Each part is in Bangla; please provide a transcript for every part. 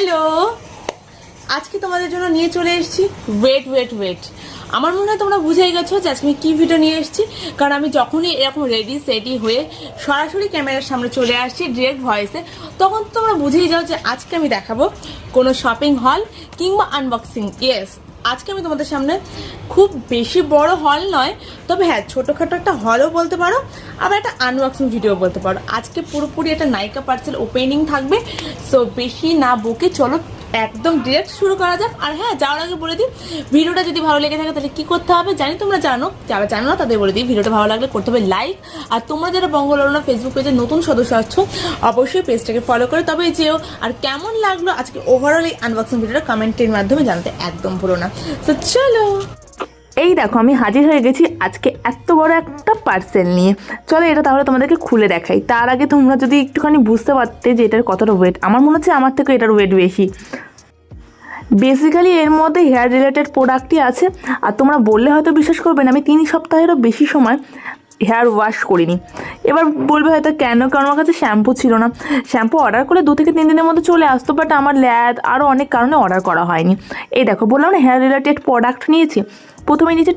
হ্যালো, আজকে তোমাদের জন্য নিয়ে চলে এসেছি ওয়েট। আমার মনে হয় তোমরা বুঝেই গেছো যে আজকে আমি কী ভিডিও নিয়ে এসেছি, কারণ আমি যখনই এরকম রেডি সেটি হয়ে সরাসরি ক্যামেরার সামনে চলে আসছি ডিরেক্ট ভয়েসে, তখন তোমরা বুঝেই যাও যে আজকে আমি দেখাবো কোনো শপিং হল কিংবা আনবক্সিং। ইয়েস, আজকে আমি তোমাদের সামনে খুব বেশি বড় হল নয়, তবে হ্যাঁ ছোটোখাটো একটা হলও বলতে পারো, আবার একটা আনবক্সিং ভিডিও বলতে পারো। আজকে পুরোপুরি একটা নাইকা পার্সেল ওপেনিং থাকবে। সো বেশি না বকে চলো একদম ডিরেক্ট শুরু করা যাক। আর হ্যাঁ, যাওয়ার আগে বলে দিই, ভিডিওটা যদি ভালো লেগে থাকে তাহলে কী করতে হবে জানি, তোমরা জানো, যারা জানো না তাদের বলে দিই, ভিডিওটা ভালো লাগলে করতে হবে লাইক। আর তোমরা যারা বঙ্গলরনা ফেসবুক পেজে নতুন সদস্য আছো অবশ্যই পেজটাকে ফলো করে তবে যেও। আর কেমন লাগলো আজকে ওভারঅল এই আনবক্সিং ভিডিওটা কমেন্টের মাধ্যমে জানাতে একদম ভুলো না। তো চলো, এই দেখো আমি হাজির হয়ে গেছি আজকে এত বড় একটা পার্সেল নিয়ে। চলো এটা তাহলে তোমাদেরকে খুলে দেখাই। তার আগে তোমরা যদি একটুখানি বুঝতে পারতে যে এটার কতটা ওয়েট, আমার মনে হচ্ছে আমার থেকে এটার ওয়েট বেশি। বেসিক্যালি এর মধ্যে হেয়ার রিলেটেড প্রোডাক্টই আছে। আর তোমরা বললে হয়তো বিশ্বাস করবে না, আমি 3 সপ্তাহেরও বেশি সময় হেয়ার ওয়াশ করিনি। এবার বলবে হয়তো কেন, কারণ আমার কাছে শ্যাম্পু ছিল না। শ্যাম্পু অর্ডার করলে 2 থেকে 3 দিনের মধ্যে চলে আসতো, বাট আমার ল্যাদ আরও অনেক কারণে অর্ডার করা হয়নি। এই দেখো বললাম না হেয়ার রিলেটেড প্রোডাক্ট নিয়েছি। প্রথমে নিয়েছি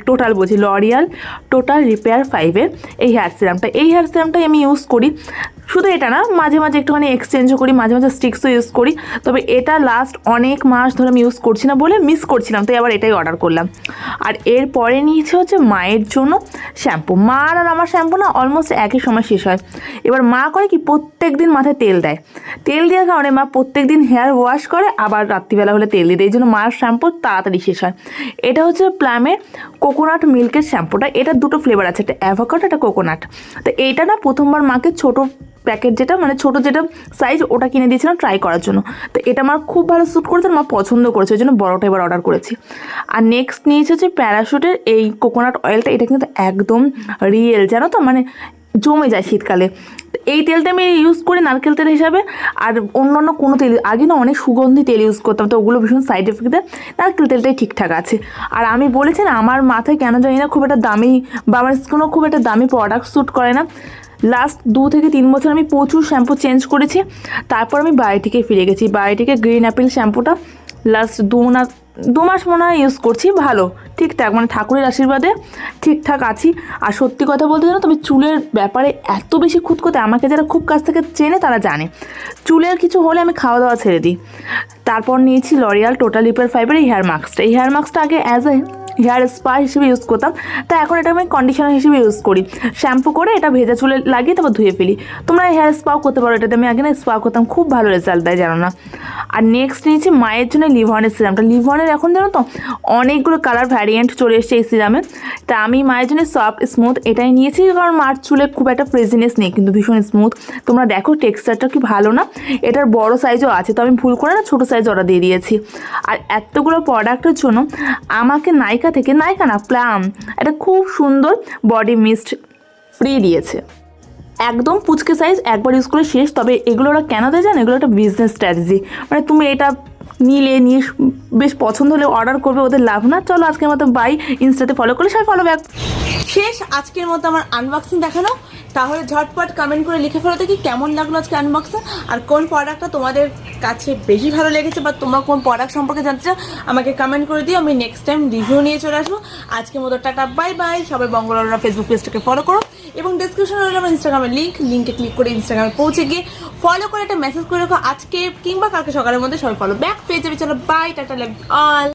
টোটাল বলছি লরিয়াল টোটাল রিপেয়ার 5-এর এই হেয়ার সিরামটা। এই হেয়ার সিরামটাই আমি ইউজ করি, শুধু এটা না, মাঝে মাঝে একটুখানি এক্সচেঞ্জও করি, মাঝে মাঝে স্টিক্সও ইউজ করি। তবে এটা লাস্ট অনেক মাস ধরে আমি ইউজ করছি না বলে মিস করছিলাম, তাই আবার এটাই অর্ডার করলাম। আর এরপরে নিয়েছে হচ্ছে মায়ের জন্য শ্যাম্পু। মার আর আমার শ্যাম্পু না অলমোস্ট একই সময় শেষ হয়। এবার মা করে কি, প্রত্যেক দিন মাথায় তেল দেয়। তেল দেওয়ার কারণে মা প্রত্যেক দিন হেয়ার ওয়াশ করে, আবার রাত্রিবেলা হলে তেল দিয়ে দেয়, এই জন্য মার শ্যাম্পু তাড়াতাড়ি শেষ হয়। এটা হচ্ছে প্লামের কোকোনাট মিল্কের শ্যাম্পুটা। এটা 2টো ফ্লেভার আছে, একটা অ্যাভোকাডো একটা কোকোনাট। তো এইটা না প্রথমবার মাকে ছোটো প্যাকেট যেটা মানে ছোটো যেটা সাইজ ওটা কিনে দিয়েছিলাম ট্রাই করার জন্য। তো এটা আমার খুব ভালো স্যুট করেছে, মা পছন্দ করেছে, ওই জন্য বড়োটা এবার অর্ডার করেছি। আর নেক্সট নিয়েছে হচ্ছে প্যারাশুটের এই কোকোনাট অয়েলটা। এটা কিন্তু একদম রিয়েল, জানো তো, মানে জমে যায় শীতকালে। এই তেলটা আমি ইউজ করি নারকেল তেল হিসাবে। আর অন্যান্য কোনো তেল আগে না অনেক সুগন্ধি তেল ইউজ করতাম, তো ওগুলো ভীষণ সাইড এফেক্ট দেয়। নারকেল তেলটাই ঠিকঠাক আছে। আর আমি বলেছি না আমার মাথায় কেন জানি না খুব একটা দামি বা আমার স্কিনও খুব একটা দামি প্রোডাক্ট স্যুট করে না। লাস্ট 2 থেকে 3 বছর আমি প্রচুর শ্যাম্পু চেঞ্জ করেছি। তারপর আমি বায়োটিকে ফিরে গেছি। বায়োটিকে গ্রিন অ্যাপেল শ্যাম্পুটা লাস্ট 2 মাস মনে হয় ইউজ করছি। ভালো, ঠিকঠাক, মানে ঠাকুরের আশীর্বাদে ঠিকঠাক আছি। আর সত্যি কথা বলতে জানো, তুমি চুলের ব্যাপারে এত বেশি খুঁতখুঁতে, আমাকে যারা খুব কাছ থেকে চেনে তারা জানে চুলের কিছু হলে আমি খাওয়া দাওয়া ছেড়ে দিই। তারপর নিয়েছি লরিয়াল টোটাল রিপেয়ার 5-এর এই হেয়ার মাস্কটা। এই হেয়ার মাস্কটা আগে অ্যাজ এ হেয়ার স্পা হিসেবে ইউজ করতাম, তা এখন এটা আমি কন্ডিশনার হিসেবে ইউজ করি। শ্যাম্পু করে এটা ভেজা চুলে লাগিয়ে তারপর ধুয়ে ফেলি। তোমরা হেয়ার স্পাও করতে পারো, এটাতে আমি আগে না স্পা করতাম, খুব ভালো রেজাল্ট দেয়, জানো না। আর নেক্সট নিয়েছি মায়ের জন্য লিভনের সিরামটা। লিভনের এখন জানো তো অনেকগুলো কালার ভ্যারিয়েন্ট চলে এসছে এই সিরামে। তা আমি মায়ের জন্য সফট স্মুথ এটাই নিয়েছি, কারণ মার চুলে খুব একটা ফ্রেজিনেস নেই, কিন্তু ভীষণ স্মুথ। তোমরা দেখো টেক্সচারটা কি ভালো না। এটার বড় সাইজও আছে, তো আমি ভুল করে না ছোটো সাইজ অর্ডার দিয়ে দিয়েছি। আর এতগুলো প্রোডাক্টের জন্য আমাকে নাইকা থেকে, নাইকা না প্লাম, এটা খুব সুন্দর বডি মিস্ট ফ্রি দিয়েছে, একদম পুচকে সাইজ, একবার ইউজ করে শেষ। তবে এগুলো ওরা কেন দেয় জানো, এগুলো একটা বিজনেস স্ট্র্যাটেজি, মানে তুমি এটা নিয়ে বেশ পছন্দ হলে অর্ডার করবে, ওদের লাভ না। চলো আজকের মতো বাই, ইনস্টাতে ফলো করলে সবাই ফলো ব্যাক। শেষ আজকের মতো আমার আনবক্সিং দেখানো। তাহলে ঝটপট কমেন্ট করে লিখে ফেলো দেখি কেমন লাগলো আজকে আনবক্সিং, আর কোন প্রোডাক্টটা তোমাদের কাছে বেশি ভালো লেগেছে, বা তোমরা কোন প্রোডাক্ট সম্পর্কে জানতে চাও আমাকে কমেন্ট করে দিও। আমি নেক্সট টাইম রিভিউ নিয়ে চলে আসবো। আজকের মতো টাটা, বাই বাই। সবাই বঙ্গলরনা ফেসবুক পেজটাকে ফলো করো, এবং ডিসক্রিপশনে রইল আমার ইনস্টাগ্রামের লিঙ্কে ক্লিক করে ইনস্টাগ্রামে পৌঁছে গিয়ে ফলো করে একটা মেসেজ করে রাখো। আজকে কিংবা কালকে সকালের মধ্যে সবাই ফলো ব্যাক পেয়ে যাবে। চলো বাই, টাটা, লাভ অল।